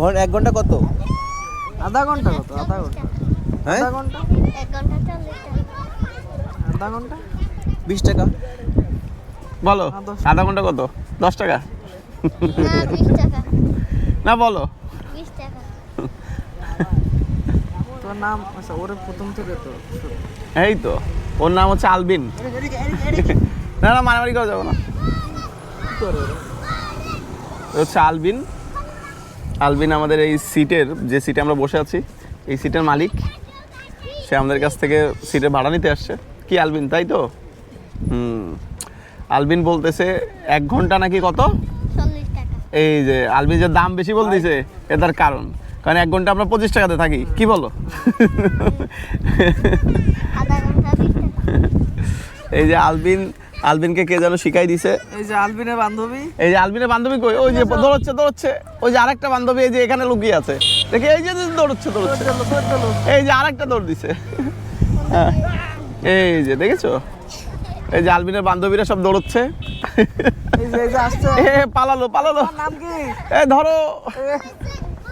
1 ঘন্টা কত? আধা ঘন্টা কত? আধা ঘন্টা। হ্যাঁ আধা ঘন্টা 1 ঘন্টা 40 টাকা। আধা ঘন্টা 20 টাকা। বলো হ্যাঁ, 10 আধা ঘন্টা কত? 10 টাকা না 20 টাকা। না বলো 20 টাকা। তোর নাম আচ্ছা ওরে প্রথম থেকে তো শুরু। এই তো ওর নাম হচ্ছে আলবিন। না না মারামারি করা যাবে না। কি করে ওরা? ও হচ্ছে আলবিন। আলবিন আমাদের এই সিটের যে সিটে আমরা বসে আছি এই সিটের মালিক। সে আমাদের কাছ থেকে সিটের ভাড়া নিতে আসছে। কি আলবিন তাই তো? আলবিন বলতেছে 1 ঘন্টা নাকি কত? 40 টাকা। এই যে আলবিন যে দাম বেশি বলতেছে এটার কারণ 1 ঘন্টা আমরা 25 টাকাতে থাকি। কি বলো? আধা ঘন্টা 20 টাকা। এই যে আলবিনকে কে যেন শিখাই দিছে। এই যে আলবিনের বান্ধবী। এই যে আলবিনের বান্ধবী কই? ওই যে দৌড়চ্ছে। ওই যে আরেকটা বান্ধবী এই যে এখানে লুকিয়ে আছে। দেখি এই যে দৌড়চ্ছে। এই যে আরেকটা দৌড় দিছে। হ্যাঁ, এই যে দেখেছো? এই যে আলবিনের বান্ধবীরা সব দৌড়চ্ছে। এই যে আসছে। এ পালালো। ওর নাম কি? এ ধরো।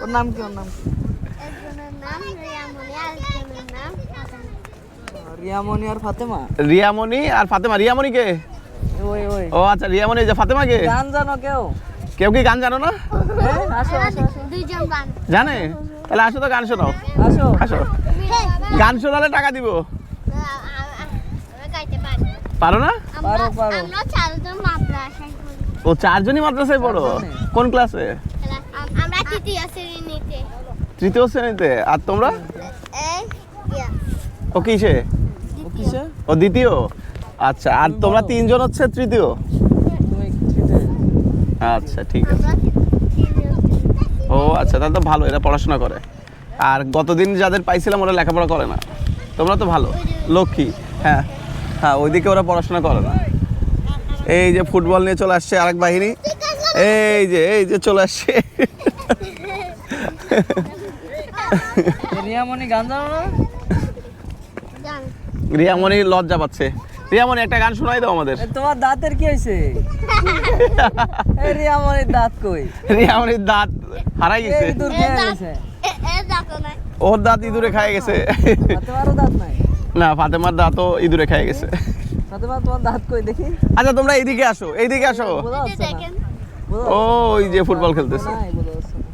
ওর নাম কি? একজনের নাম রিয়ামনি, আরেকজনের নাম ফাতেমা। রিয়ামনি আর ফাতেমা। রিয়ামনি আর ফাতেমা। রিয়ামনি কে? ওই ও আচ্ছা রিয়ামনি। যে ফাতেমা কে? গান জানো কেউ? কেউ কি গান জানো না? হ্যাঁ আসো আসো আসো। দুইজন গান। জানে? তাহলে আসো তো গান শোনাও। আসো। আসো গান শোনালে টাকা দিব। আমরা গাইতে পারি। পারো না? পারো। আমরা চারজন মাদ্রাসায় পড়ি। ও 4 জনই মাদ্রাসায় পড়ো? কোন ক্লাসে? আমরা তৃতীয় শ্রেণীতে। তৃতীয় শ্রেণীতে। আর তোমরা? এই ইয়া ও কিসে? ও কিসে? ও দ্বিতীয়। আচ্ছা আর তোমরা 3 জন হচ্ছে তৃতীয়। তুমি থ্রিতে। আচ্ছা ঠিক আছে। আমরা তৃতীয়। ও আচ্ছা তাহলে তো ভালো, এরা পড়াশোনা করে। আর গতদিন যাদের পাইছিলাম ওরা লেখাপড়া করে না। তোমরা তো ভালো লক্ষ্মী। হ্যাঁ হ্যাঁ ওইদিকে ওরা পড়াশোনা করে না। এই যে ফুটবল নিয়ে চলে আসছে আরেক বাহিনী। এই যে চলে আসছে। রিয়ামনি গান জানো না? গান। রিয়ামনি লজ্জা পাচ্ছে। রিয়ামনি একটা গান শোনাই দাও আমাদের। তোমার দাঁতের কি হয়েছে? এই রিয়ামনির দাঁত কই? রিয়ামনির দাঁত হারাই গেছে। এই দূর খেয়ে গেছে। এ যাতো না। ওর দাঁত ইঁদুরে খাই গেছে। ফাতেমারও দাঁত নাই। না ফাতেমার দাঁতও ইঁদুরে খাই গেছে। ফাতেমা তোমার দাঁত কই দেখি? আচ্ছা তোমরা এইদিকে আসো। বোঝা এই যাচ্ছে না। দেখেন। বোঝা ও ওই যে ফুটবল খেলতেছে। নাই, বোঝা যাচ্ছে না।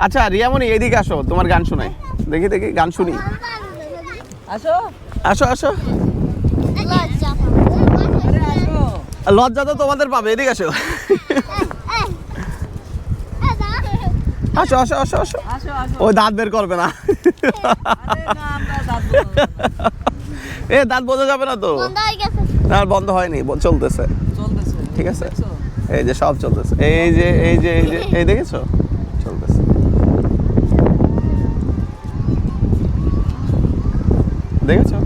আচ্ছা রিয়ামনি এইদিকে আসো, তোমার গান শোনাই। দেখি গান শুনি। আসো। আসো। লজ্জা আরে আসো। লজ্জা তো তোমাদের পাবে, এদিকে আসো। আসো। আসো আসো। ওই দাঁত বের করবে না। আরে না আমরা দাঁত বোঝা যাবে না। এ দাঁত বোঝা যাবে না তো। বন্ধ হয়ে গেছে। না বন্ধ হয়নি, চলতেছে। চলতেছে। ঠিক আছে। দেখছো? এই যে সব চলতেছে। এই দেখেছো চলতেছে। দেখেছো?